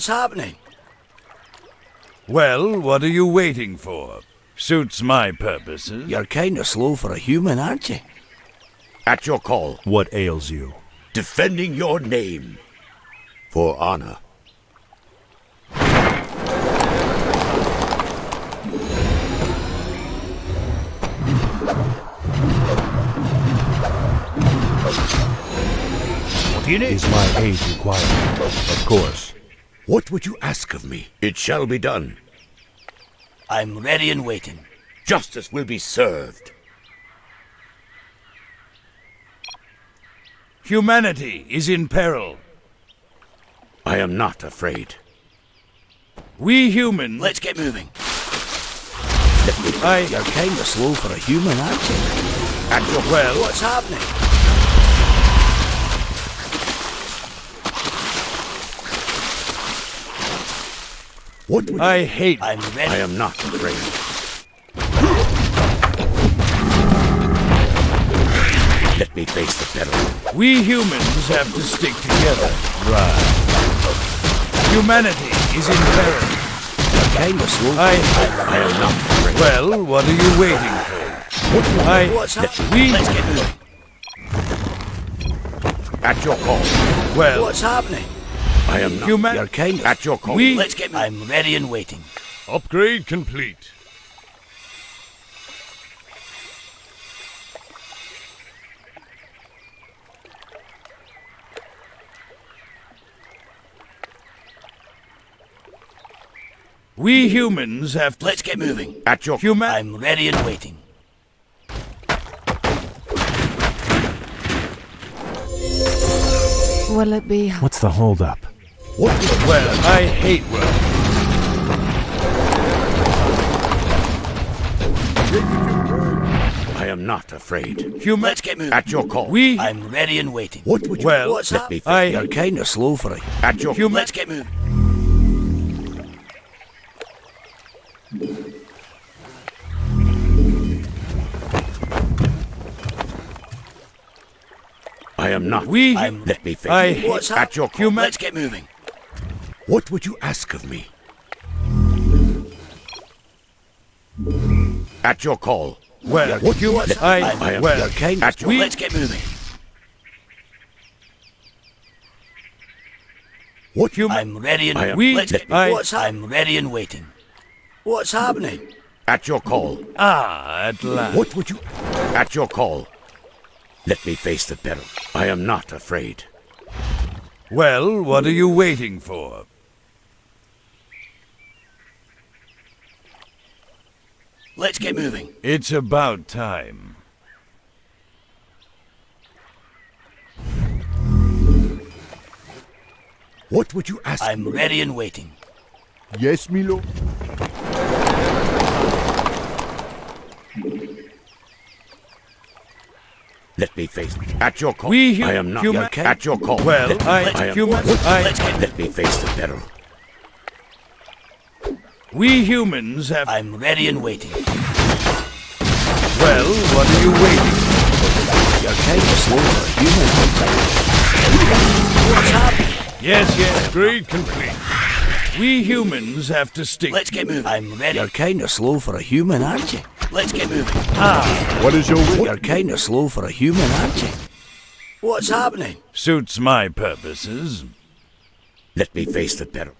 What's happening? Well, what are you waiting for? Suits my purposes. You're kind of slow for a human, aren't you? At your call. What ails you? Defending your name. For honor. Is my aid required? Of course. What would you ask of me? It shall be done. I'm ready and waiting. Justice will be served. Humanity is in peril. I am not afraid. We humans... Let's get moving. You're kind of slow for a human, aren't you? At your Well, What's happening? What would I hate... I'm ready. I am not afraid. Let me face the peril. We humans have to stick together. Right. Humanity is in peril. You're kind of slow. I am not afraid. Well, what are you waiting for? What's happening? Let's get moving. At your call. Well, What's happening? I am not. You're kind of... At your call. Let's get moving. I'm ready and waiting. upgrade complete. We humans have to... Let's get moving. At your I'm ready and waiting. Will it be? What's the holdup? Well, I hate work. I am not afraid. Let's get moving. At your call. I'm ready and waiting. What would you... Well, What's let me happening? face You're kind of slow for a... At your... Let's get moving. I am not. Let me face I What's At your call. Let's get moving. What would you ask of me? At your call. Well, What you... What's Let, I am... well, You're kind At of... your... Let's get moving. What you... I'm ready and... I am- Let's get... I'm ready and waiting. What's happening? At your call. at last. What would you... At your call. Let me face the peril. I am not afraid. Well, what are you waiting for? Let's get moving. It's about time. What would you ask? I'm ready and waiting. Yes, Milo. Let me face it. At your call. We I am not. At your call. Well, Let me- am... Let me face the peril. We humans have... I'm ready and waiting. Well, what are you waiting for? You're kind of slow for a human. What's happening? Yes, upgrade complete. We humans have to stick... Let's get moving. I'm ready. You're kind of slow for a human, aren't you? Let's get moving. What is your will? You're kind of slow for a human, aren't you? What's happening? Suits my purposes. Let me face the peril.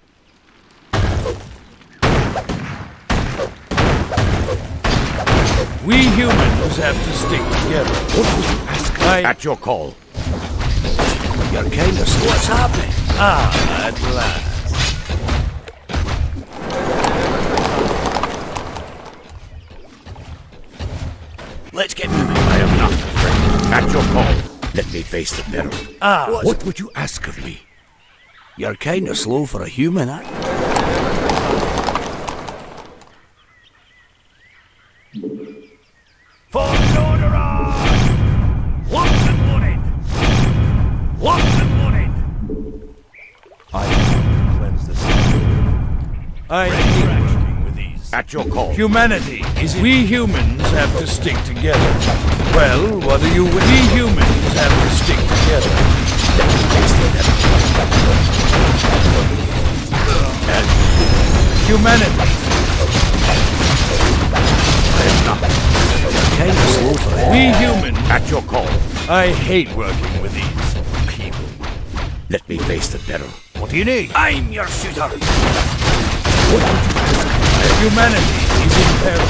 We humans have to stick together. What would you ask? At your call. You're kind of slow. What's happening? At last. Let's get moving. I am not afraid. At your call. Let me face the peril. What? What would you ask of me? You're kind of slow for a human, aren't you? Fallen order! Locked and loaded! Locked and loaded! I cleanse the city. I hate with these. At your call. Humanity is... We humans have to stick together. Well, what are you... We humans have to stick together. Let me face the peril. Humanity. I am not. Kinda slow for it. We humans. At your call. I hate working with these people. Let me face the peril. What do you need? I'm your shooter. Humanity is in peril.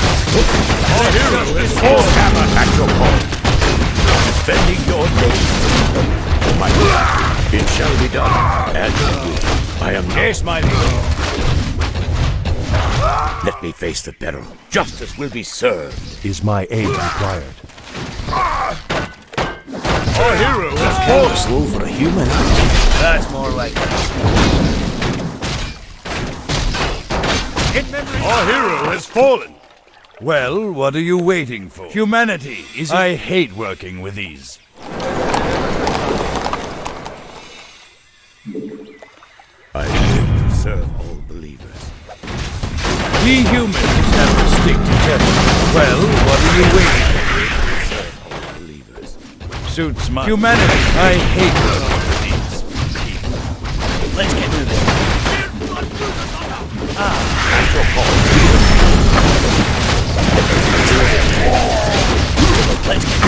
Our hero is full hammer at your call. Defending your name. Oh my God. It shall be done. As you will. I am not. Yes, my lord. Let me face the peril. Justice will be served. Is my aid required? Our hero is Kinda slow for a human, aren't you? That's more like it. Our hero has fallen. Well, what are you waiting for? Humanity is... I hate working with these. I live to serve all believers. We humans have to stick together. Well, what are you waiting Serve all believers. for? Suits my... Humanity. I hate working with these people. Let's get moving. At your call.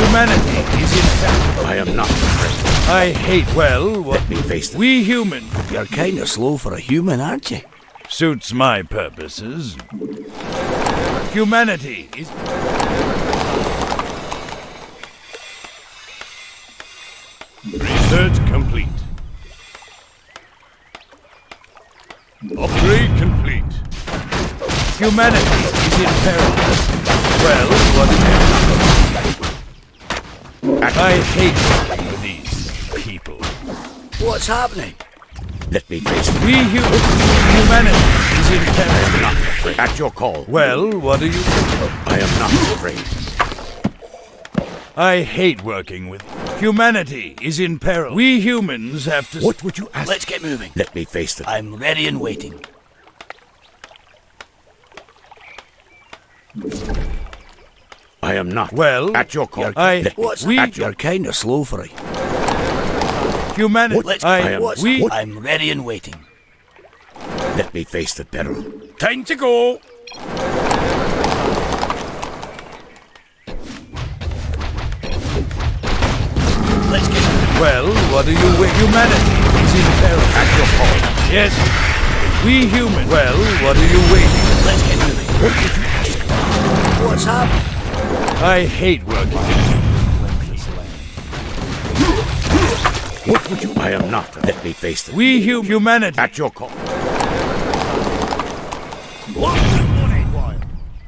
Humanity is in fact... I am not afraid. I hate... Well, what... Let me face the We humans... You're kinda slow for a human, aren't you? Suits my purposes. Humanity is... Research complete. Upgrade complete. Humanity is in peril. Well, what is it? I hate working with these people. What's happening? Let me face the Humanity is in peril. not afraid. At your call. Well, what are you... I am not afraid. I hate working with... Humanity is in peril. We humans have to... What would you ask? Let's get moving. Let me face the... I'm ready and waiting. I am not. Well, At your call. What's we... At your... You're kinda slow for a... Humanity... Let's... I am- What's we... I'm ready and waiting. Let me face the peril. Time to go. Let's get moving. Well, what are you with? Humanity is in peril. At your call. Yes. We humans. Well, what are you waiting? Let's get moving. What would you ask? What's happening? I hate working. What would you... I am not. Let me face the... We humanity. At your call.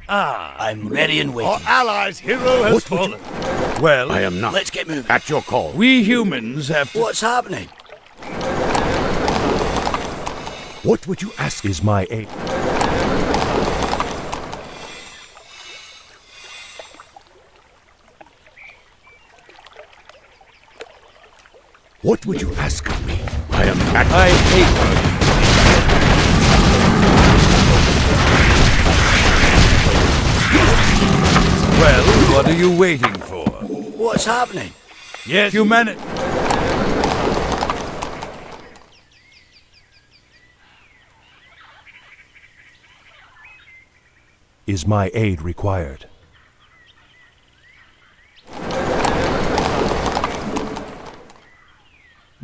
I'm ready and waiting. allies' hero has What would you- Well, I am not. Let's get moving. At your call. we humans have to... What's happening? What would you ask? Is my aid... What would you ask of me? I am at... I hate working. Well, what are you waiting for? What's happening? Yes, humanity. Is my aid required?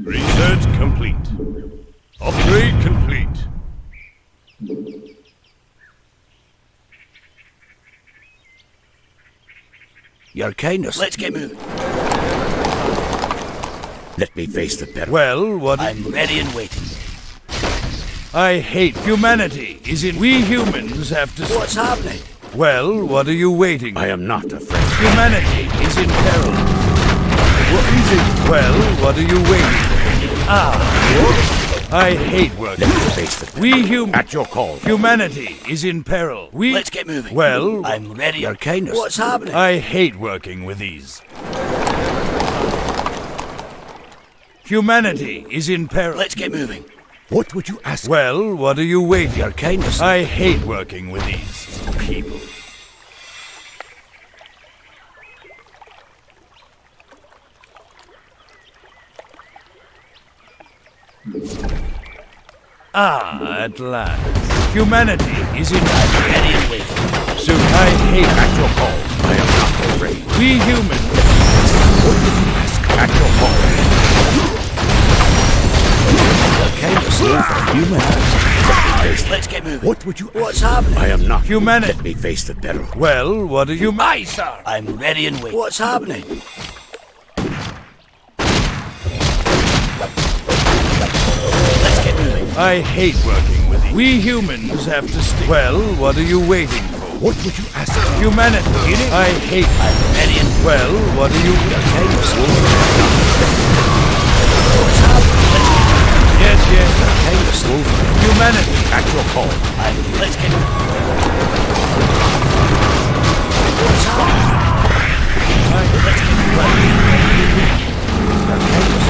Research complete. Upgrade complete. You're kinda... Let's get moving. Let me face the peril. Well, what... I'm ready and waiting. I hate humanity is in... We humans have to... What's happening? Well, what are you waiting? I am not afraid. Humanity is in peril. What is it? Well, what are you waiting for? I hate working. Let me face the peril. We At your call. Humanity is in peril. We... Let's get moving. Well, I'm ready. You're kinda... What's happening? I hate working with these. Humanity is in peril. Let's get moving. What would you ask? Well, what are you waiting? You're kinda... I hate working with these people. At last. Humanity is in Ready and waiting. soon. I hate At your call. I am not afraid. we humans. At your call. You're kind of slow for a human archer. Let's get moving. What would you ask? What's happening? I am not. Humanity. Let me face the peril. Well, what are you? Aye, sir. I'm ready and waiting. What's happening? Let's get moving. I hate working with you. We humans have to stick. Well, what are you waiting for? What would you ask? Humanity. I hate. I'm ready and Well, what are you? kind of slow. What's happening? Yes, yes. Kind of slow. Humanity. At your call. Let's get moving. What's happening? Let's get moving.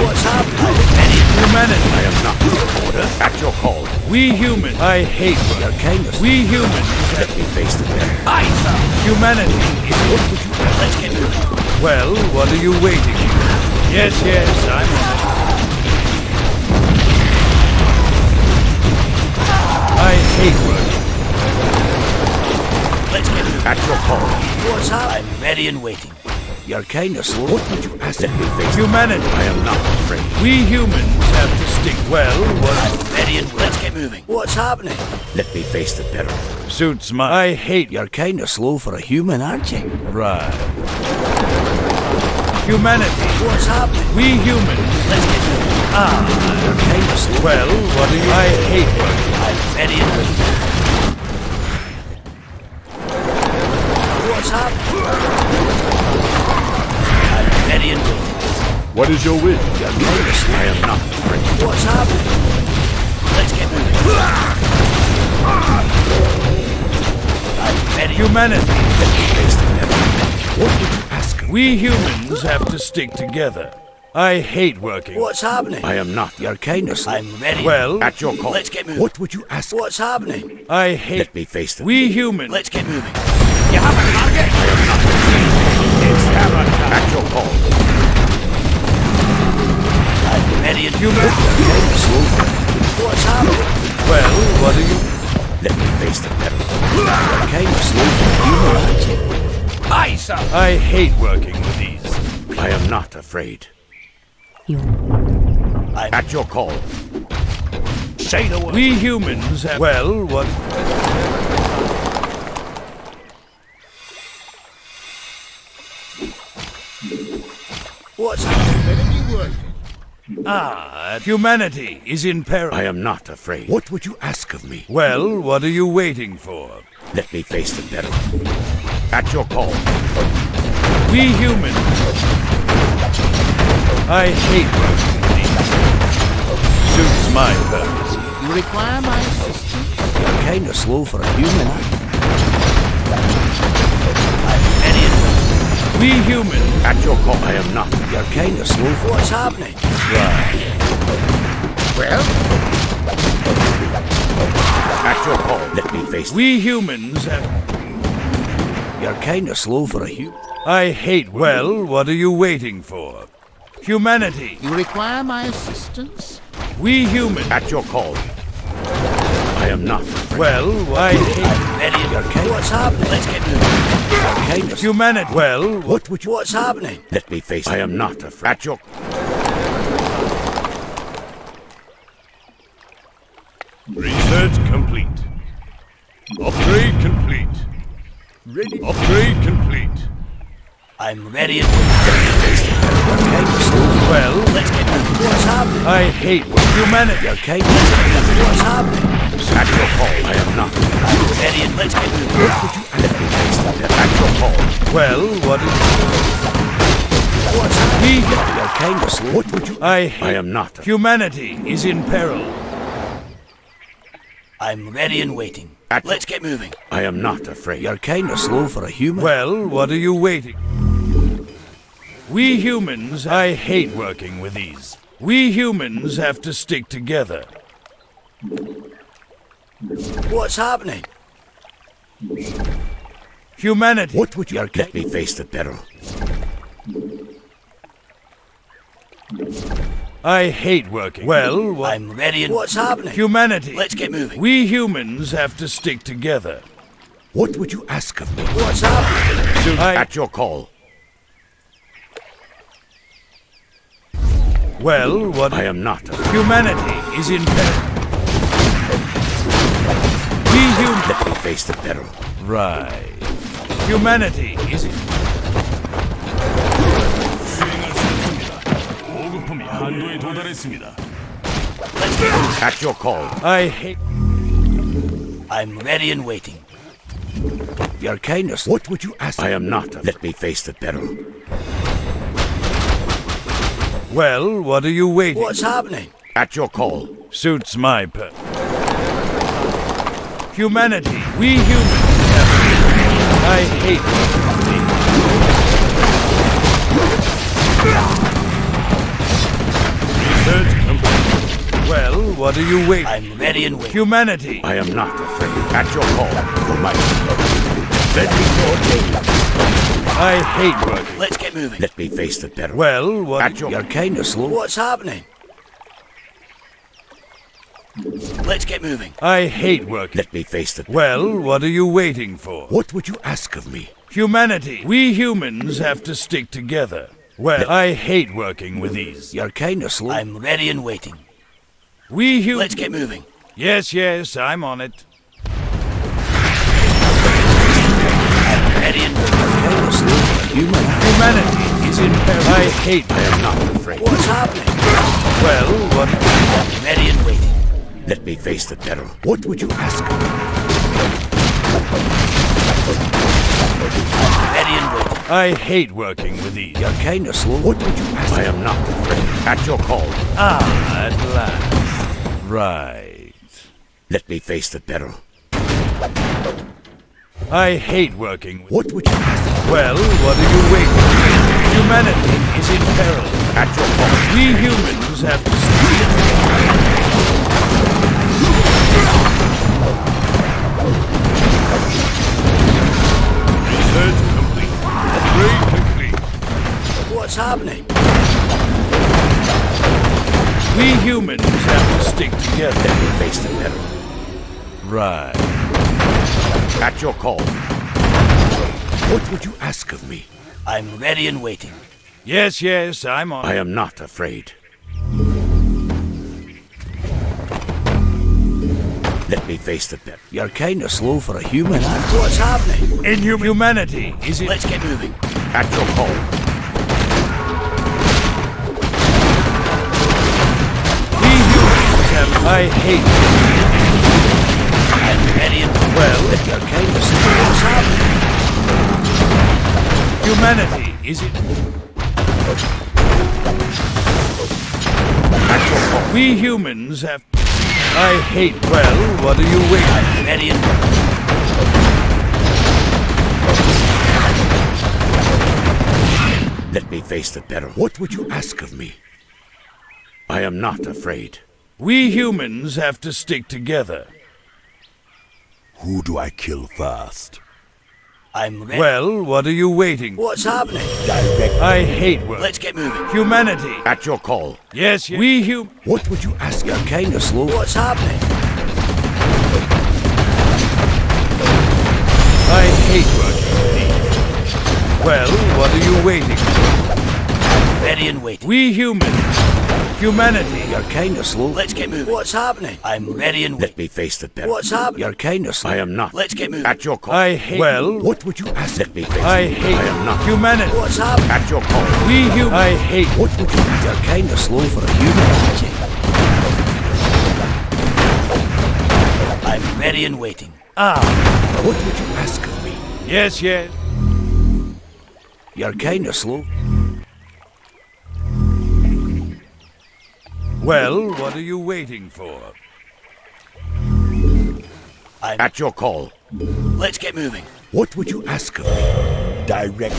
What's happening? I'm ready. Humanity. I am not. Order. At your call. We humans. I hate work. You're kind of We humans. Let me face the peril. Aye, sir. Humanity. What would you ask? Let's get moving. Well, what are you waiting for? Yes, yes. I'm on it. I hate work. Let's get moving. At your call. What's happening? I'm ready and waiting. You're kind of slow. What would you ask? Let me face the Humanity. I am not afraid. We humans have to stick. Well, what I'm ready and let's get moving. What's happening? Let me face the peril. suits my... I hate You're kind of slow for a human, aren't you? Right. Humanity. What's happening? We humans. Let's get moving. You're kind of slow. Well, what are you... I hate work. I'm ready and waiting. What's happening? I'm ready and waiting. What is your wish? You're kind of slow. I am not afraid. What's happening? Let's get moving. I'm ready. Humanity. Let me face the peril. What would you ask? We humans have to stick together. I hate working. What's happening? I am not. You're kind of slow. I'm ready. Well, At your call. Let's get moving. What would you ask? What's happening? I hate... Let me face the We humans. Let's get moving. You have a target? It's hammer time. At your call. I'm ready and Human. You're kind of slow. What's happening? Well, what are you... Let me face the peril. You're kind of slow for a human, aren't you? Aye, sir. I hate working with these. I am not afraid. I'm At your call. Say the word. We humans have... Well, what... What's happening? Humanity is in peril. I am not afraid. What would you ask of me? Well, what are you waiting for? Let me face the peril. At your call. We humans. I hate working with these. Suits my purpose. You require my assistance? You're kind of slow for a human, aren't you? I'm ready and We humans. At your call. I am not. You're kind of slow for... What's happening? Well? At your call. Let me face We humans have... You're kind of slow for a human. I hate... Well, what are you waiting for? Humanity. You require my assistance? We humans. At your call. I am not. Well, I hate... I'm ready. You're kind of... What's happening? Let's get moving. You're kind of... Humanity. Well, What would you... What's happening? Let me face I am not afraid. At your... research complete. Upgrade complete. Ready. Upgrade complete. I'm ready and... You're kind of slow. Well, Let's get moving. What's happening? I hate humanity. You're kind of... What's happening? At your call. I am not. I'm ready and let's get moving. What would you... Let me face the peril. At your call. Well, what is... What's happening? We... You're kind of slow. What would you... I hate... I am not. Humanity is in peril. I'm ready and waiting. Let's get moving. I am not afraid. You're kind of slow for a human. Well, what are you waiting? We humans, I hate working with these. We humans have to stick together. What's happening? Humanity. What would you... Let me face the peril. I hate working. Well, what? I'm ready and what's happening? Humanity. Let's get moving. We humans have to stick together. What would you ask of me? What's happening? At your call. Well, what? I am not. Humanity is in peril. We humans. Let me face the peril. Right. Humanity is in. 보급품이 한도에 도달했습니다. Let's get moving. At your call. I hate. I'm ready and waiting. Your kindness. What would you ask? I am not. Let me face the peril. Well, what are you waiting? What's happening? At your call. Suits my purpose. Humanity. We humans have. I hate. Research complete. Well, what are you waiting? I'm ready and waiting. Humanity. I am not afraid. At your call. For my defending your name. I hate working. Let's get moving. Let me face the peril. Well, what? At your You're kind of slow. What's happening? Let's get moving. I hate working. Let me face the. Well, what are you waiting for? What would you ask of me? Humanity. We humans have to stick together. Well, I hate working with these. You're kind of slow. I'm ready and waiting. We humans. Let's get moving. Yes, yes, I'm on it. Ready and waiting. Kind of slow. Humanity is in peril. I hate. I am not afraid. What's happening? Well, what? I'm ready and waiting. Let me face the peril. What would you ask of me? Ready and waiting. I hate working with these. You're kind of slow. What would you ask? I am not afraid. At your call. Ah, at last. Right. Let me face the peril. I hate working with. What would you ask? Well, what are you waiting? Humanity is in peril. At your call. We humans have to stay. Research complete. Upgrade complete. What's happening? We humans have to stick together. Let me face the peril. Right. At your call. What would you ask of me? I'm ready and waiting. Yes, yes, I'm on. I am not afraid. Let me face the peril. You're kind of slow for a human. What's happening? Humanity is in. Let's get moving. At your call. We humans have. I hate. I'm ready and Well, you're kind of slow. What's happening? humanity is in. At your call. We humans have. I hate. Well, what are you waiting? I'm ready and Let me face the peril. What would you ask of me? I am not afraid. We humans have to stick together. Who do I kill first? I'm ready. Well, what are you waiting? What's happening? I hate work. Let's get moving. Humanity. At your call. Yes, yes. We What would you ask? You're kind of slow. What's happening? I hate working with these. Well, what are you waiting? Ready and waiting. We humans. Humanity. You're kind of slow. Let's get moving. What's happening? I'm ready and Let waiting. me face the peril. What's happening? You're kind of slow. I am not. Let's get moving. At your call. I hate. Well, What would you ask? Let me face I it. hate. I am not. Humanity. What's happening? At your call. I hate. What would you ask? You're kind of slow for a human. I'm ready and waiting. What would you ask of me? Yes, yes. You're kind of slow. Well, what are you waiting for? At your call. Let's get moving. What would you ask of me? Direct.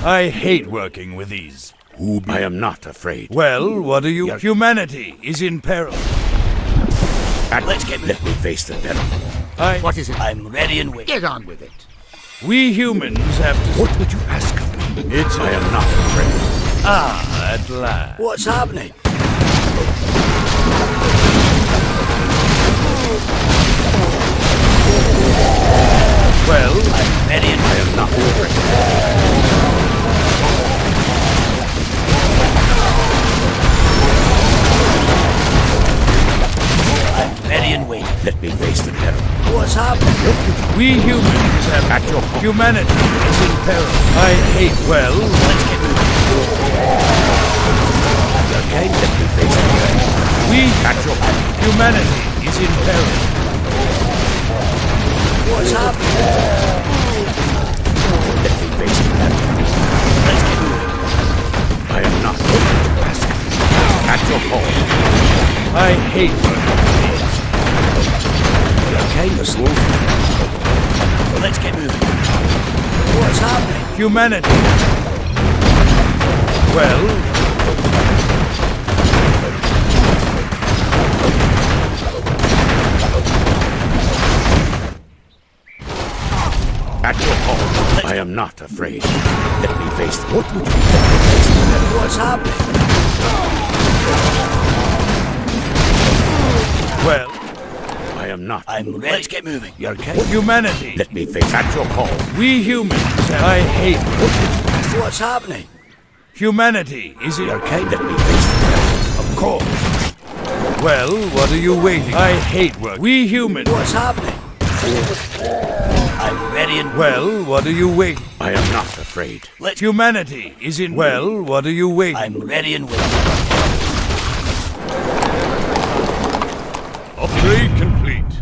I hate working with these. I am not afraid. Well, what are you? Humanity is in peril. Let's get moving. Let me face the peril. What is it? I'm ready and waiting. Get on with it. We humans have to. What would you ask of me? It's I am not afraid. Ah, at last. What's happening? Well, I'm ready and I am not afraid. I'm ready and waiting. Let me face the peril. What's happening? we humans have At your call. humanity is in peril. I hate. Well, Let's get moving. Okay, let me face the peril. we At your call. humanity is in peril. What's happening? Let me face the peril. Let's get moving. I am not going to ask. At your call. I hate working. You're kind of slow. Let's get moving. What's happening? Humanity. Well, At your call. I am not afraid. Let me face the what would you What's happening? well, I am not. I'm ready. Let's get moving. You're okay. humanity. Let me face at your call. We humans have. I hate. What's happening? Humanity is in. You're okay. Let me face the peril. Of course. Well, what are you waiting? I hate work. We humans. What's happening? I'm ready and Well, what are you waiting? I am not afraid. let's. Humanity is in. Well, what are you waiting? I'm ready and waiting. Upgrade complete.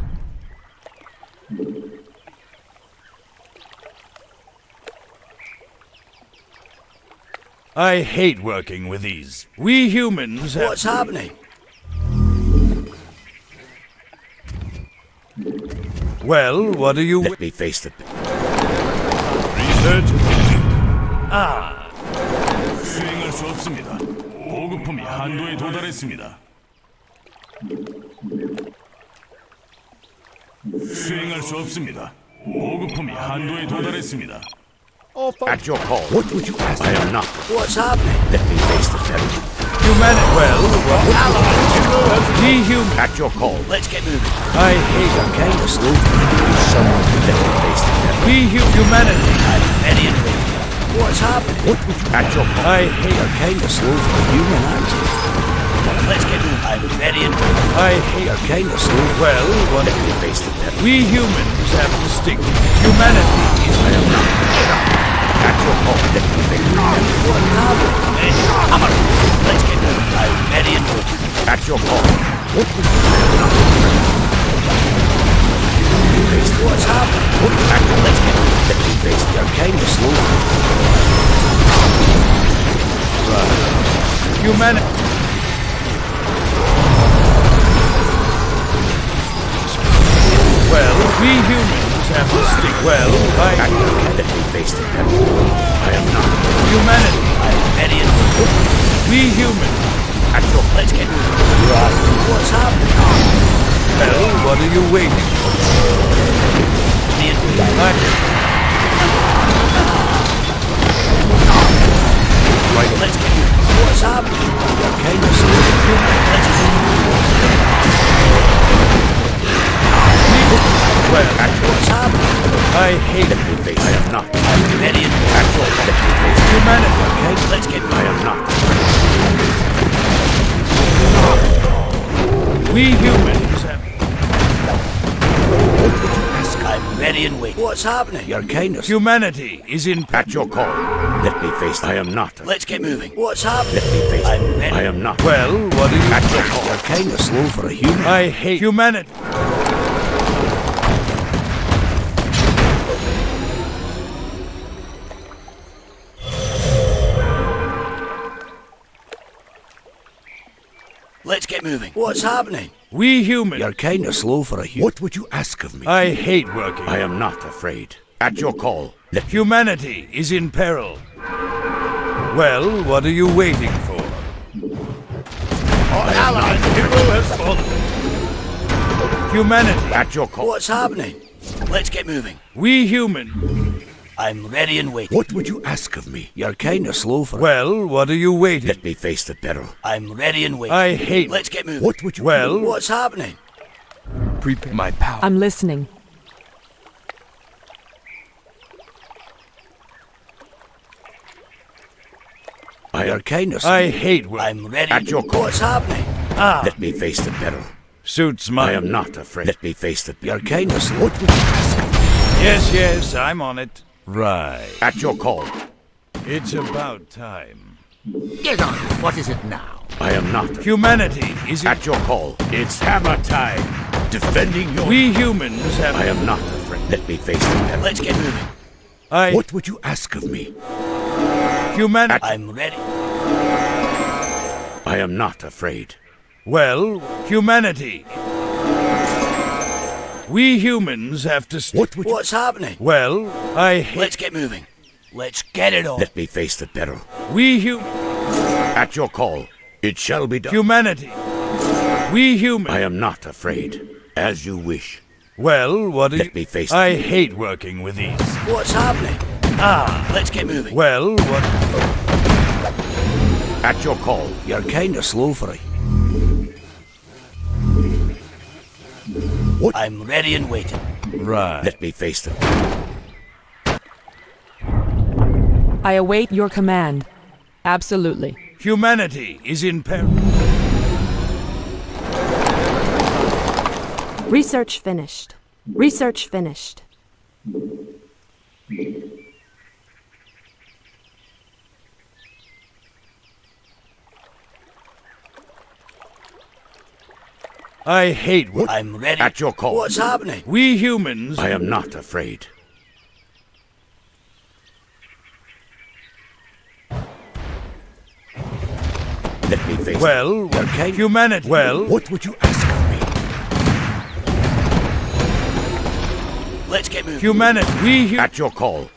I hate working with these. We humans have. What's happening? Well, what are you? Let me face the Research complete. Ah, 수행할 수 없습니다. 보급품이 한도에 도달했습니다. 수행할 수 없습니다. 보급품이 한도에 도달했습니다. at your call. What would you ask? I am not. What's happening? Let me face the peril. humanity. Well, we humans. At your call. Let's get moving. I hate. Kind of slow. Someone let me face the peril. We humanity. I'm ready and waiting. What's happening? What would you at your call? I hate. Kind of slow for human, aren't you? Let's get moving. I'm ready and waiting. I hate. Kind of slow. Well, what? Let me face the peril. We humans have to stick. Humanity is. I am not. At your call. Let me face the peril. What happened? Hey, come on. Let's get moving. I'm ready and waiting. At your call. What would you What's happening? at your Let's get moving. Let me face the You're kind of slow. Humanity. Well, we humans have to stick. Well, at I your call. Let me face the peril. I am not. humanity. I'm ready and waiting. We humans. At your call. Let's get moving. What's happening? Well, what are you waiting for? Ready and waiting. Let's get moving. What's happening? You're kind of slow. Let's get Well, What's happening? I hate Let me face. I am not. I'm ready and waiting. At your call. Let me face. humanity. Okay, let's get I moving. am not. We humans have. I'm ready and waiting. What's happening? You're kind of. Humanity is in. At your call. Let me face. I am not. Let's get moving. What's happening? Let me face. I'm ready. I am not. Well, what are you? At your call. You're kind of slow for a human. I hate humanity. Let's get moving. What's happening? We humans. You're kind of slow for a human. What would you ask of me? I hate working. I am not afraid. At your call. Let me. Humanity is in peril. Well, what are you waiting for? Our allied hero has fallen. Humanity. At your call. What's happening? Let's get moving. We human. I'm ready and waiting. What would you ask of me? You're kinda slow for it. Well, what are you waiting? Let me face the peril. I'm ready and waiting. I hate. Let's get moving. What would you... Well, What's happening? Prepare my power. I'm listening. You're kinda slow. I hate work. I'm ready. At your call. What's happening? Let me face the peril. Suits I my. am not afraid. Let me face the You're peril. kinda slow. What would you ask of me? Yes, yes, I'm on it. Right. At your call. It's about time. Get on. What is it now? I am not afraid. Humanity is. At your call. It's hammer time. Defending your... We humans have. I am not afraid. Let me face the peril. Let's get moving. What would you ask of me? Humanity. I'm ready. I am not afraid. Well, humanity. We humans have to. What would you... What's happening? Well, I hate. Let's get moving. Let's get it on. Let me face the peril. We At your call. It shall be done. humanity. We I humans. am not afraid. As you wish. Well, what are Let you? me face I hate working with these. What's happening? Let's get moving. Well, what? At your call. You're kinda slow for it. What? I'm ready and waiting. Right. Let me face the... I await your command. Absolutely. Humanity is in peril. Research finished. Research finished. I hate work. I'm ready. At your call. What's happening? We humans. I am not afraid. Let me face Well, kind- humanity. Well, What would you ask of me? Let's get moving. humanity. We At your call.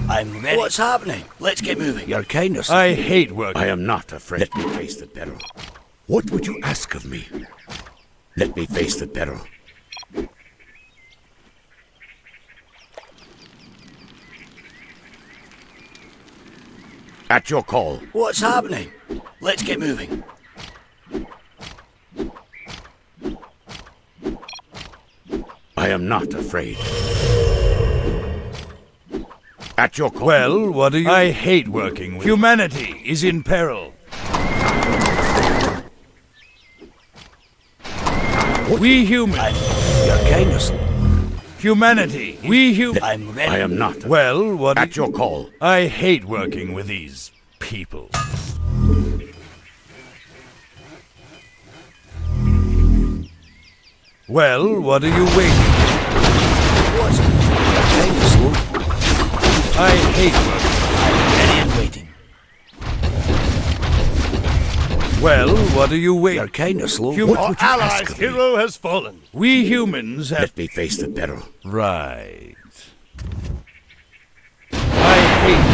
I'm ready. What's happening? Let's get moving. You're kinda slow. I hate work. I am not afraid. Let me face the peril. What would you ask of me? Let me face the peril. At your call. What's happening? Let's get moving. I am not afraid. At your call. Well, what are you? I hate working with. Humanity is in peril. We humans. You're kinda slow. Humanity. We humans. I'm ready. I am not. Well, what? At your call. I hate working with these people. Well, what are you waiting? What's You're kinda slow. I hate working. Ready and waiting. Well, what are you You're waiting? kinda slow. Hum- What would you ask of me? has fallen. we humans have. Let me face the peril. Right. I hate.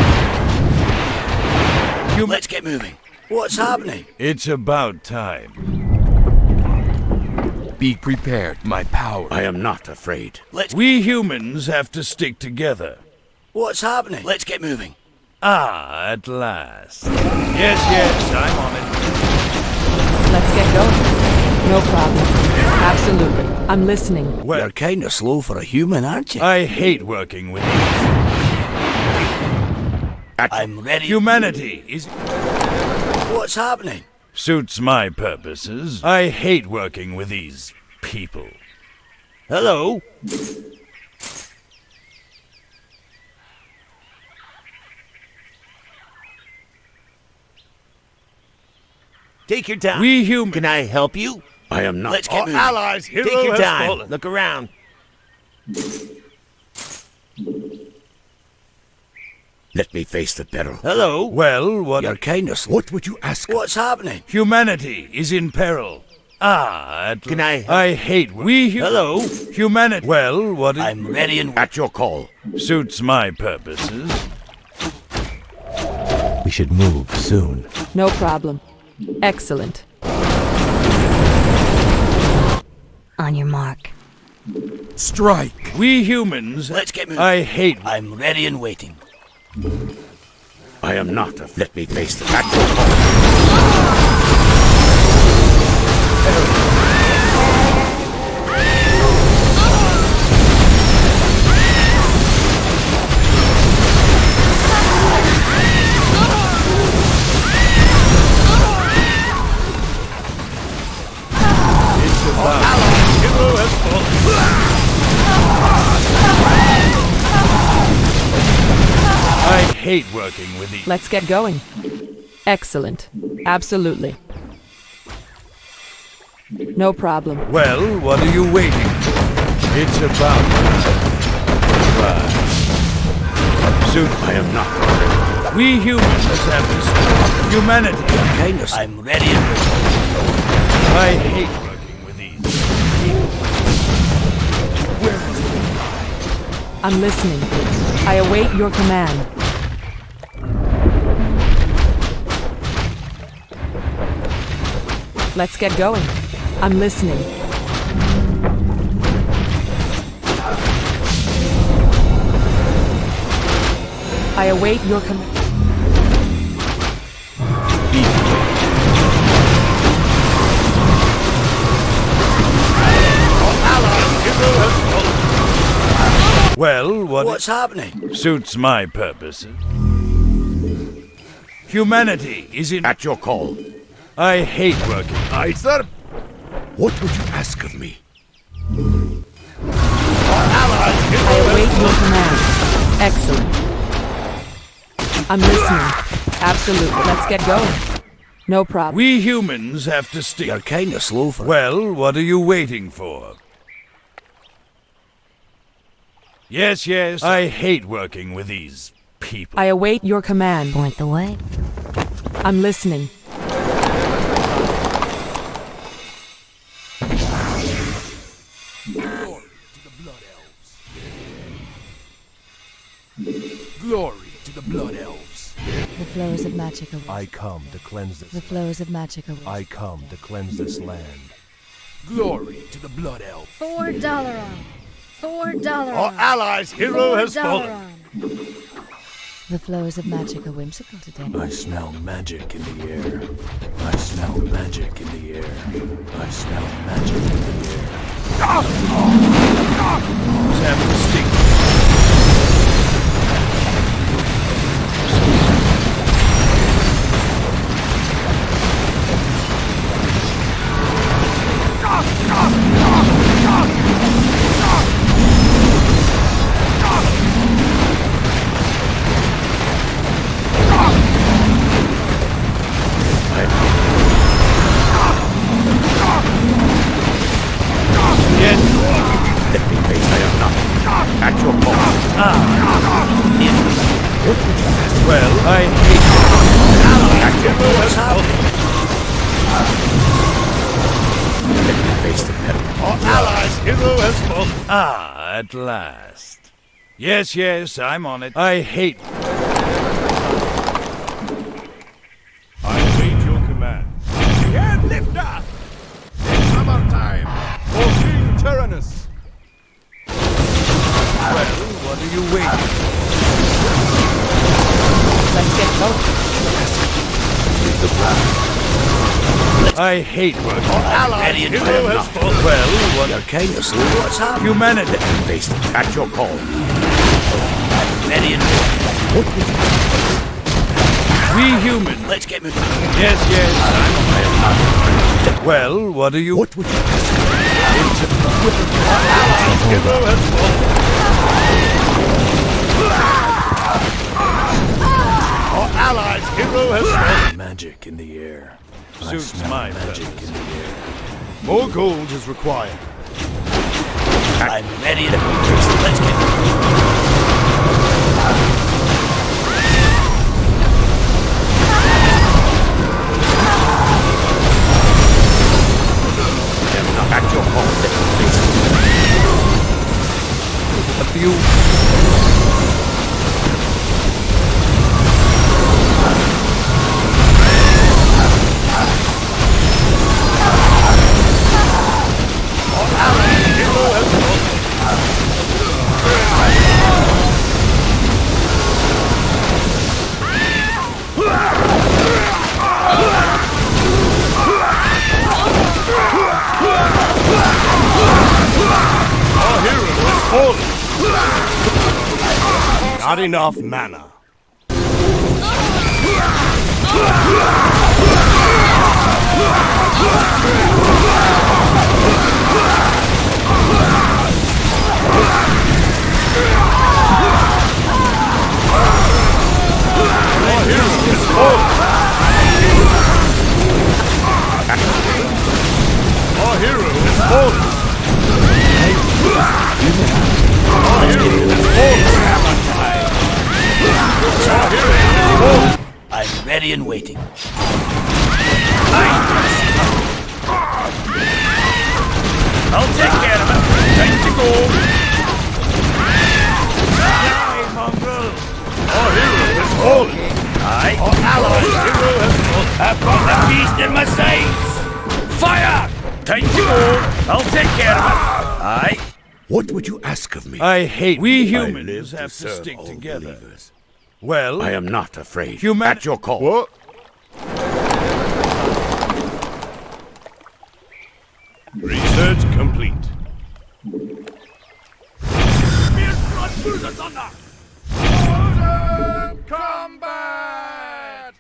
Let's get moving. What's happening? It's about time. Be prepared. My power. I am not afraid. We humans have to stick together. What's happening? Let's get moving. At last. Yes, yes, I'm on it. Let's get going. No problem. Absolutely. I'm listening. Well, You're kinda slow for a human, aren't you? I hate working with these. I'm ready. Humanity is What's happening? suits my purposes. I hate working with these people. Hello? Take your time. We humans. Can I help you? I am not. Let's get moving. Allies' hero Take your has time. fallen. Look around. Let me face the peril. Hello. Well, what? You're kinda slow. What would you ask? What's happening? Humanity is in peril. At Can I help? I hate Hello. Humanity. Well, what? I'm ready and At your call. Suits my purposes. We should move soon. No problem. Excellent. On your mark. Strike. We humans. Let's get moving. I hate. I'm ready and waiting. I am not a... Let me face the factual. Hero has fallen. I hate working with these. Let's get going. Excellent. Absolutely. No problem. Well, what are you waiting for? It's about. Soon I am not. we humans have to stop humanity. Kindness. I'm ready and waiting. I hate working with these. I'm listening. I await your command. Let's get going. I'm listening. I await your command. Well, What's happening? suits my purposes. Humanity is in. At your call. I hate working. Sir. What would you ask of me? I await your command. Excellent. I'm listening. Absolutely. Let's get going. No problem. We humans have to stick. You're kind of slow for. Well, what are you waiting for? Yes, yes. I hate working with these people. I await your command. Point the way. I'm listening. Glory to the Blood Elves. The flows of magic await. I come to cleanse The this. flows of magic await. I come to cleanse this land. Glory to the Blood Elves. $4 on. $4 Our on. allies' hero has $4 fallen. on. The flows of magic are whimsical today. I smell magic in the air. I smell magic in the air. I smell magic in the air. Have to stick. Yes. Let me face I am not. At your call. Well, I hate. What's happening? Let me face the peril. Our allies' hero has fallen. Ah, at last. Yes, yes, I'm on it. I hate. I await your command. And lift off. It's summertime. For King Tyrannus. Well, what are you waiting? Let's get going. I hate working. Ready and Hero has waiting. fallen. Well, what You're kind of slow. What's happening? humanity? Face at your call. Ready and waiting. We humans. Let's get moving. Yes, yes, I'm. Well, what are you? What would you ask? Hero has fallen. Our allies' hero has fallen. Magic in the air. I Suits smell my magic purpose. in the air. More gold is required. I'm ready and waiting. Let's get moving. At your call. Let me face A few. Hero has fallen. Not enough mana. Our hero is fallen. Our hero is fallen. I'm ready and waiting. I'll take care of it. Time to go. Die, mongrel. Our hero is fallen. Aye. Our allied hero has fallen. I've got the beast in my sights. Fire! Time to go. I'll take care of it. Aye. What would you ask of me? I hate we I humans live have to serve stick all together. believers. Well, I am not afraid. Human- At your call. What? Research complete. Combat!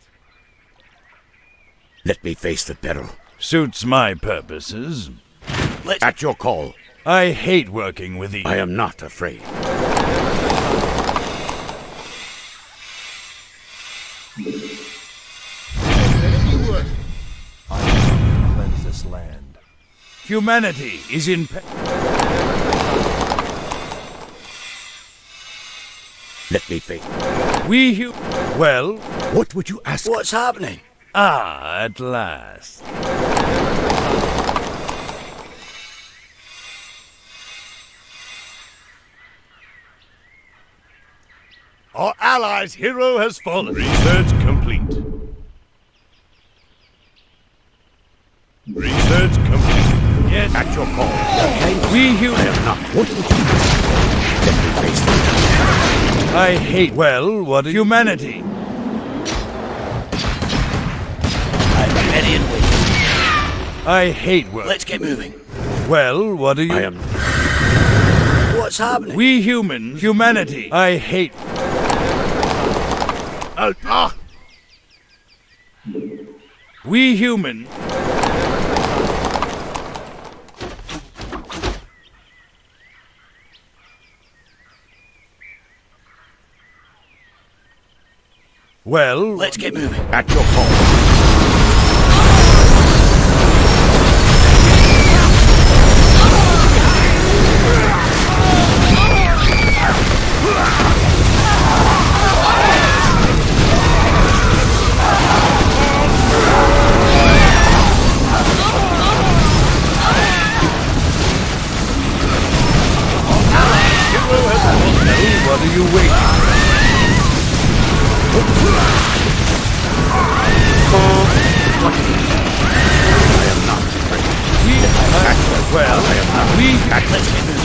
Let me face the peril. suits my purposes. At your call. I hate working with I am not afraid. Cleanse this land. Humanity is in Let me face. Well, What would you ask? What's happening? at last. Our allies' hero has fallen. Research complete. Research complete. Yes, At your call. we I humans. am not. What would you ask? Let me face the I hate. Well, what is humanity? I'm ready and waiting. I hate work. Let's get moving. Well, what are you? I am. What's happening? We humans, humanity. I hate. We human. Well, Let's get moving. At your call. what are you waiting?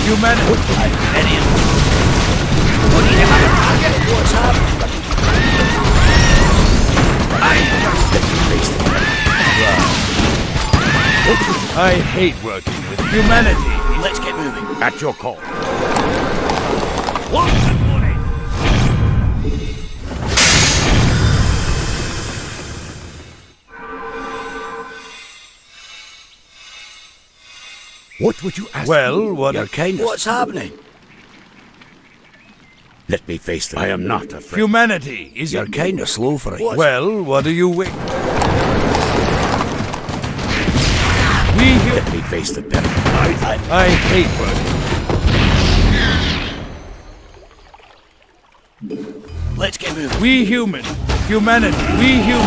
Humanity. Ready and what do you have? What's happening? I hate working with humanity. Let's get moving. At your call. What would you ask? Well, what Your kindness. What's happening? Let me face the. I am not afraid. humanity is You're kind of slow for it. Well, what are you waiting? Let me face the peril. I hate working. Let's get moving. We human, humanity, we human.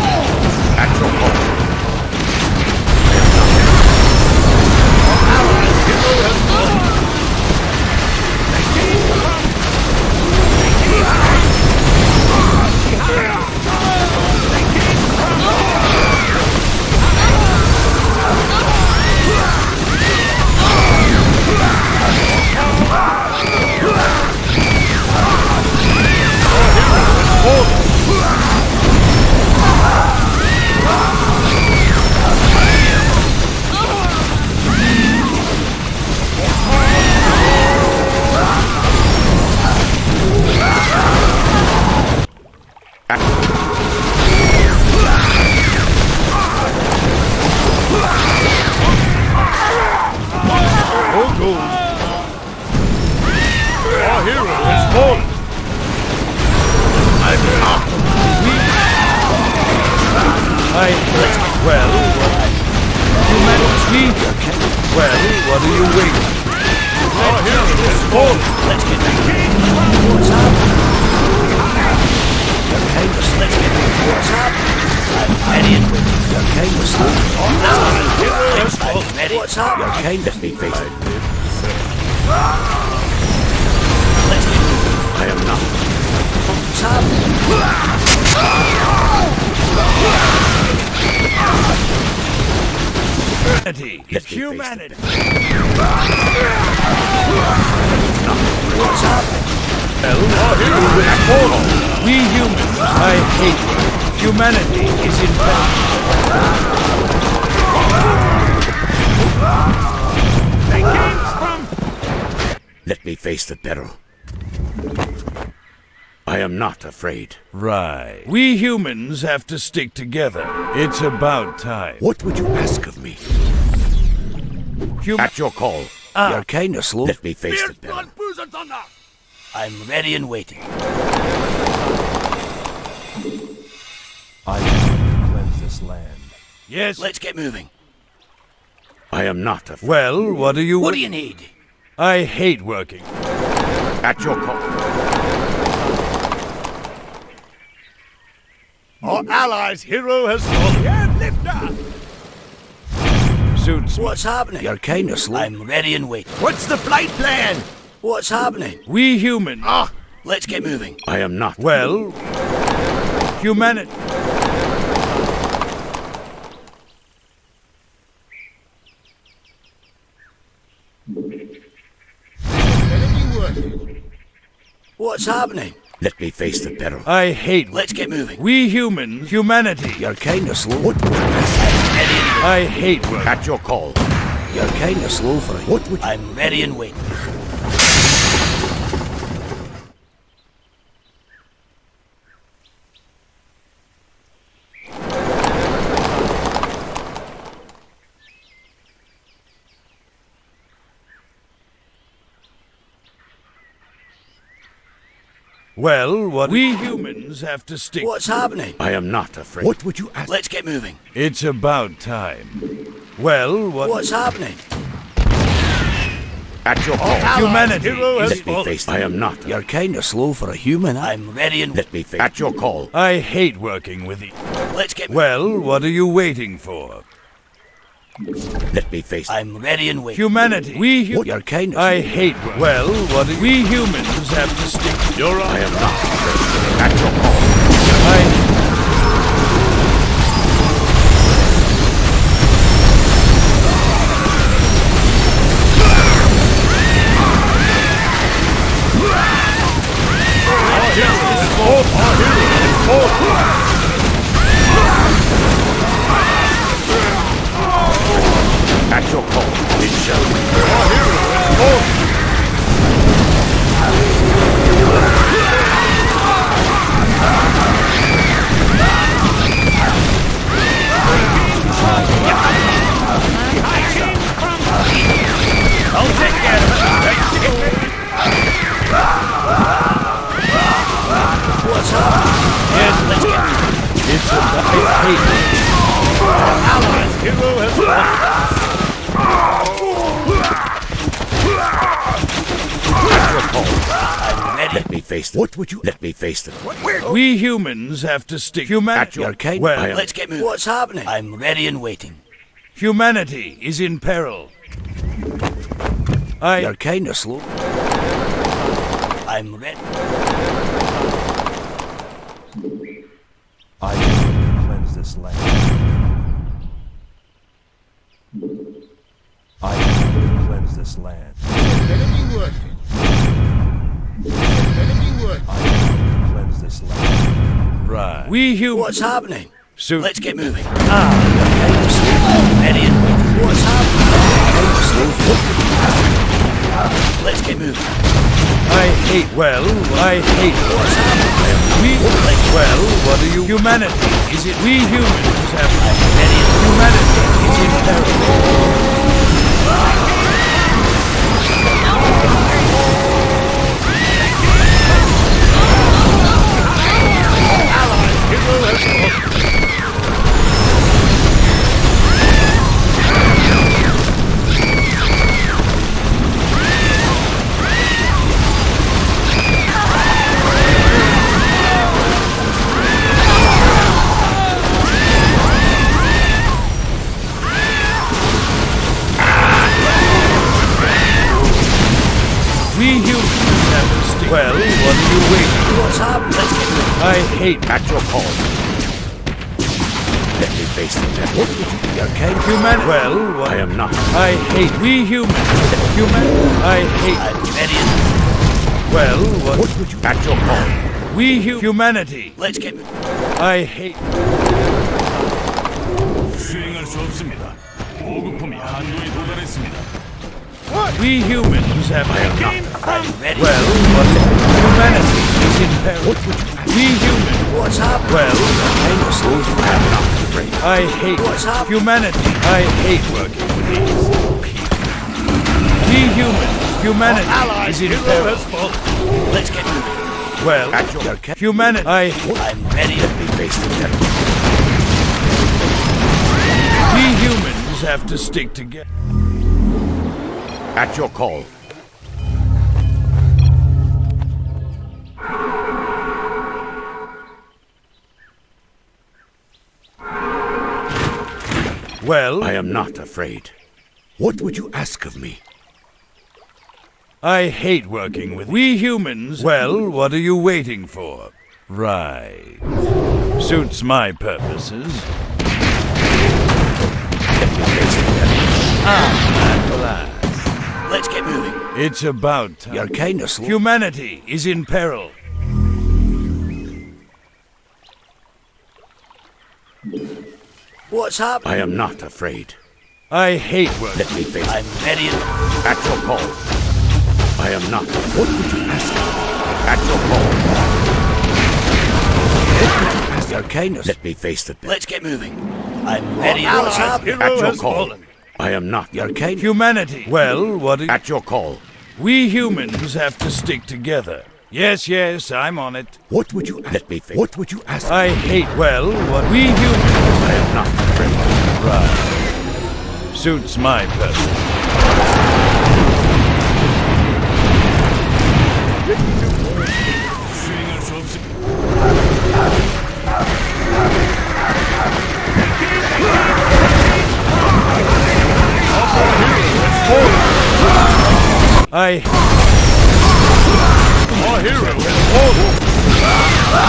At your call. fallen. Let's get back. What's happening? You're kind of let's get back. What's happening? I'm ready and waiting. You're kind of slow. I'm ready. What's happening? You're kind of me face it. Let's get back. I am not. What's happening? Humanity. What's happening? We humans, I hate you. Humanity is in Let me face the peril. I am not afraid. Right. We humans have to stick together. It's about time. What would you ask of me? At your call. You're kind of slow. Let me face the peril. I'm ready and waiting. I can cleanse this land. Yes. Let's get moving. I am not afraid. Well, what do you... What do you need? I hate working. At your call. Our allies' hero has fallen. Yeah, lift up. Suits me. What's happening? You're kind of slow. I'm ready and waiting. What's the flight plan? What's happening? We humans... Let's get moving. I am not. Well... Humanity... What's happening? Let me face the peril. I hate... Let's get moving. We humans... Humanity... You're kind of slow. What would you ask? I hate work. At your call. You're kind of slow for it. What would you... I'm ready and waiting. Well, what... We humans have to stick... What's happening? I am not afraid. What would you ask? Let's get moving. It's about time. Well, what... What's happening? At your call. Humanity hero has is... Let me face. I am not. You're kind of slow for a human. I'm ready and... Let me face. At your call. I hate working with you. Let's get moving. Well, what are you waiting for? Let me face. I'm ready and waiting. Humanity. You're kind of... I hate work. Well, what are... We humans have to stick... You're I right. am not afraid. At your call. I... At your call. It shall be. I'll take care of it. What's happening? Yes, Let's get moving. it's about... I hate work. Allies' hero has I'm ready. Let me face them. What would you... Let me face them. We humans have to stick... Humanity... You're kind... Well, I am... Let's get moving. What's happening? I'm ready and waiting. humanity is in peril. You're kind of slow. I'm ready. I can cleanse this land. I can cleanse this land. I can cleanse this land. Right. We humans... What's happening? Suit... Let's get moving. You're kind of slow. Ready and waiting. What's happening? Kind of slow. Let's get moving. I hate... Well, I hate... What's happening? We... Well, what are you... Humanity is it... We humans have... Ready and Humanity is in peril. We humans have to stick. Well, what are you waiting for? What's happening? Let's get moving. I hate At your call. Let me face the devil. What would you be? You're kind of human. Well, what? I am not. I hate. We humans. Human. I hate. I'm ready. Well, what? What would you? At your call. We humanity. Let's get moving. I hate. 수행할 수 없습니다. 보급품이 한도에 도달했습니다. We humans have. I'm ready. Well, what? Humanity is in peril. What would you? We humans. What's happening? Well, Kind of slow. I'm not afraid. I hate What's up? humanity. I hate working with these people. We humans. Humanity Allies is in hero peril. has fallen. Let's get moving. Well, At your humanity. I'm ready. Let me face the devil. We humans have to stick together. At your call. Well, I am not afraid. What would you ask of me? I hate working with we humans. Well, what are you waiting for? Right. Suits my purposes. At last. Let's get moving. It's about time. You're kind of slow. Humanity is in peril. What's happening? I am not afraid. I hate work. Let me face I'm ready. At your call. I am not. What would you ask? At your call. You're kind of. Let me face the devil. Let's get moving. I'm ready. Allies What's happening? hero At your has call. fallen. I am not. You're kind of. Humanity. Well, what are At your call. we humans have to stick together. Yes, yes, I'm on it. What would you let me face? What would you ask? I hate well what we humans I am not afraid. right. Suits my purpose. 수행할 수 없습니다. I Our hero has fallen.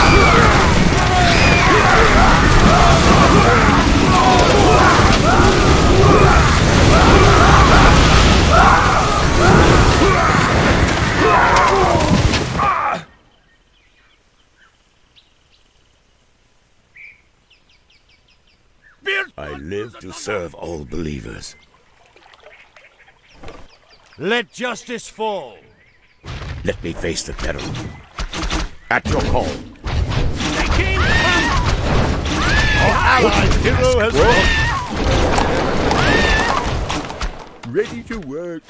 I live to serve all believers. let justice fall. Let me face the peril. At your call. Allies hero has fallen. Ready to work.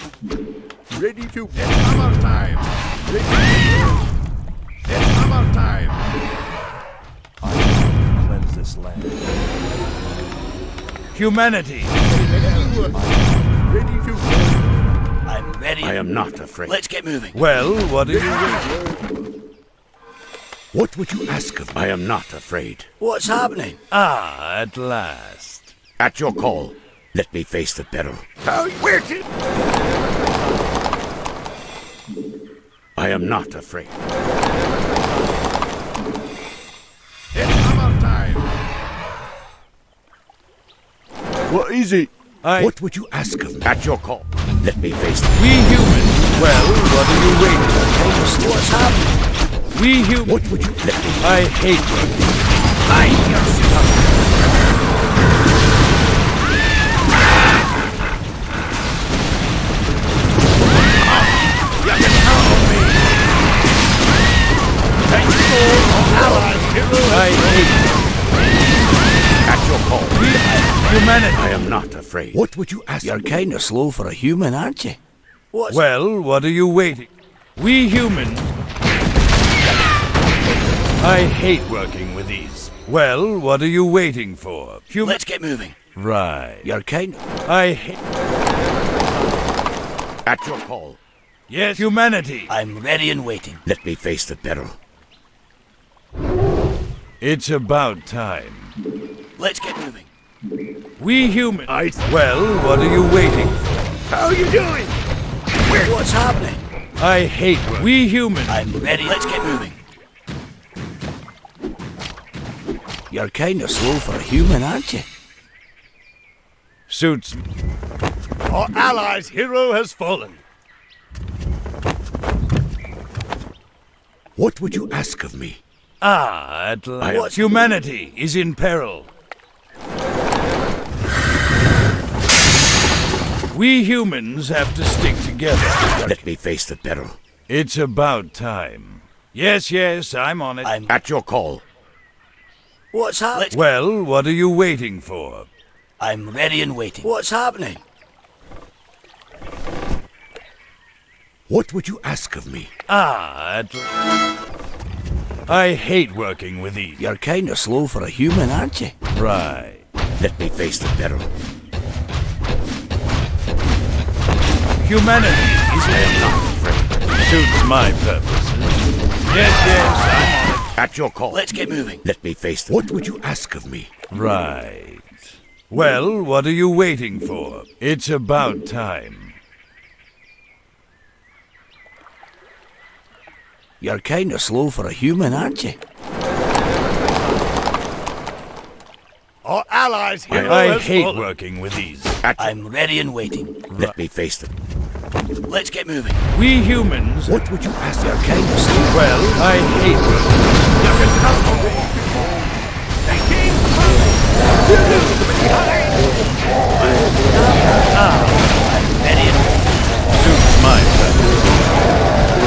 Ready to work. It's summer time. Ready to work. It's summer time. Cleanse this land. Humanity. Ready to work. I'm ready. I am not afraid. Let's get moving. Well, what are you What would you ask of me? I am not afraid. What's happening? at last. At your call. Let me face the peril. Where's it? I am not afraid. It's summer time. What is it? I What would you ask of me? At your call. Let me face the we humans. Well, what are you waiting What's happening? for? We humans. What would you let me? I hate working. I hate At your call. humanity. I am not afraid. What would you ask? You're kind of slow for a human, aren't you? What's Well, what are you waiting? We humans. I hate working with these. Well, what are you waiting for? Let's get moving. Right. You're kind of. I hate. At your call. Yes, humanity. I'm ready and waiting. Let me face the peril. It's about time. Let's get moving. We humans. Well, what are you waiting for? How are you doing? What's happening? I hate work. We humans. I'm ready. Let's get moving. You're kind of slow for a human, aren't you? Suits. Our allies' hero has fallen. What would you ask of me? At last. Humanity is in peril. We humans have to stick together. Let me face the peril. It's about time. Yes, I'm on it. I'm At your call. What's happening? Well, what are you waiting for? I'm ready and waiting. What's happening? What would you ask of me? I hate working with these. You're kind of slow for a human, aren't you? Right. Let me face the peril. Humanity is not afraid. suits my purposes. Yes, I'm on it. At your call. Let's get moving. Let me face the... What would you ask of me? Right. Well, what are you waiting for? It's about time. You're kind of slow for a human, aren't you? Our allies' hero I has hate fallen. working with these. I'm ready and waiting. Let me face them. Let's get moving. We humans. What would you ask? You're kind of slow. Well, I hate working. I'm ready and waiting. Suits my purpose.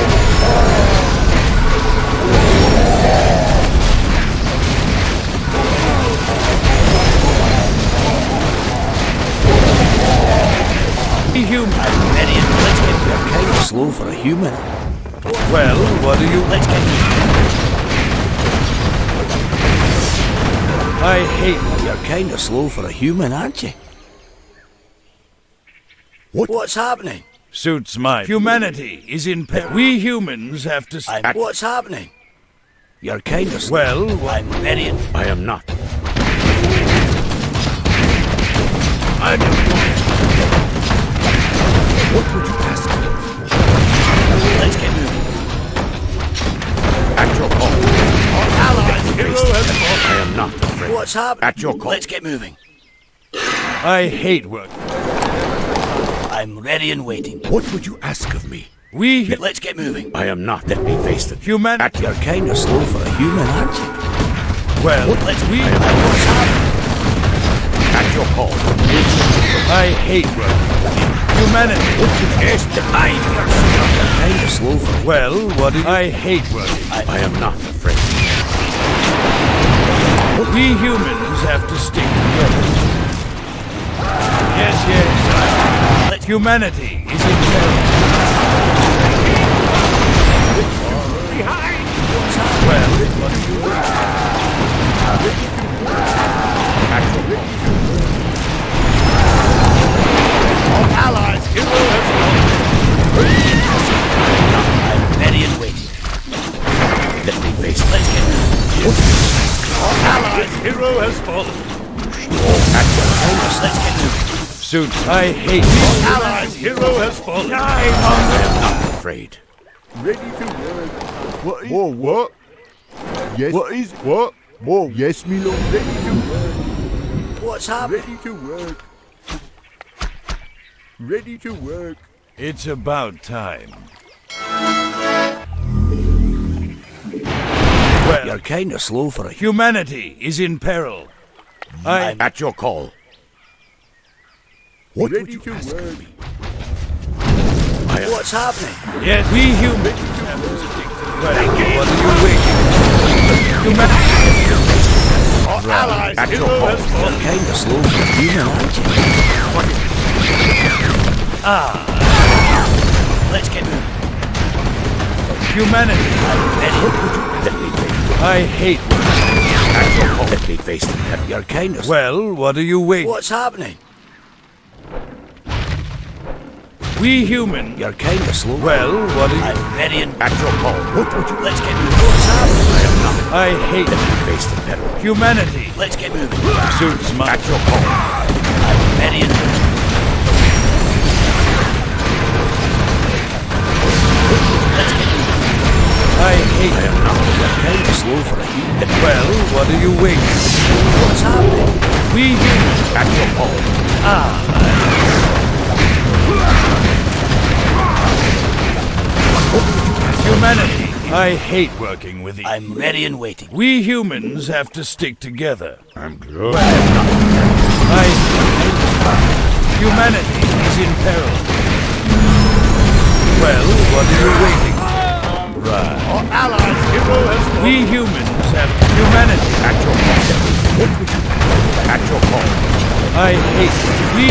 Human. I'm ready and let's get moving. You're kind of slow for a human. Well, what are you? Let's get moving. I hate. You're kind of slow for a human, aren't you? What's happening? Suits my. Humanity is in peril. We humans have to. What's happening? You're kind of slow. Well, I'm ready and I am not. What would you ask? let's get moving. At your call. Our allies' hero has fallen. I am not afraid. What's happening? At your call. Let's get moving. I hate work. I'm ready and waiting. What would you ask of me? We Let's get moving. I am not. Let me face the... human. At your... You're kind of slow for a human, aren't you? Well, Let's we. What's happening? At your call. I hate work. Humanity. Yes, I'm You're kind of slow for a Well, what do I hate work? I am not afraid. We humans have to stick together. Yes. Humanity is in peril. Well, what do you want? Our allies' hero has I'm ready and waiting. Let me face the... Let's get moving. fallen. Our allies' hero has fallen. Let's get moving. Suits, I hate Our allies' hero has fallen. I am not afraid. Ready to work. What is... Whoa, what? Yes. What is... What? Whoa, yes, me lord. Ready to work. What's happening? Ready to work. Ready to work. It's about time. Well, You're kind of slow for a humanity is in peril. I. At your call. What would Ready you to ask work. of me? What's happening? Yes, we humans have to stick together. Well, what are you waiting for? Humanity. Our allies' At your hero call. has fallen. You're kind of slow for a human, aren't you? Let's get moving. Humanity. Let me face I hate work. At your call. Let me face the... You're kind of Well, what are you waiting? What's happening? We humans. You're kind of slow. Well, what are you? I'm ready and At your call. What would you... let's get moving. What's happening? I am not. I hate Let me face the peril. humanity. Let's get moving. Suits my. At your call. I'm ready and go for a heat. Well, what are you waiting for? What's happening? We humans At your call. humanity. I hate working with you. I'm ready and waiting. We humans have to stick together. I'm good. Humanity is in peril. Well, what are you waiting for? Right. Our allies' hero has fallen. We humans have humanity. At your call. At your call. I hate we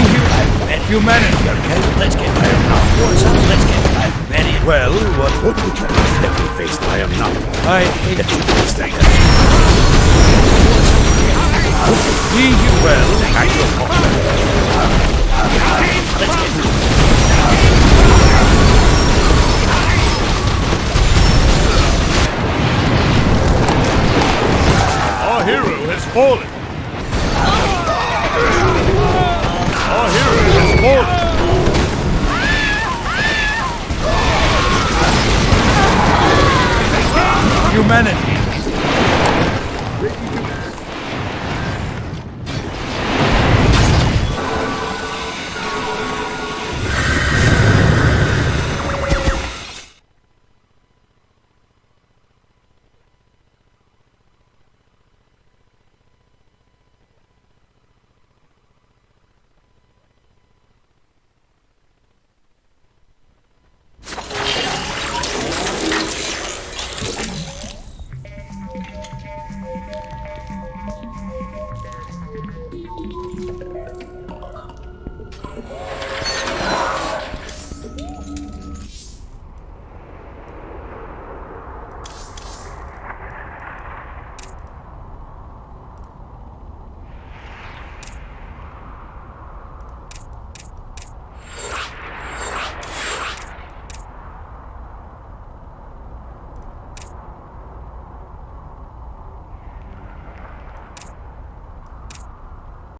humanity. Okay, let's get ready. What's up? Let's get I'm ready. Well, what What would you let me face? I am not. I hate This thing. we well At your call. Our hero has fallen. Our hero has fallen. humanity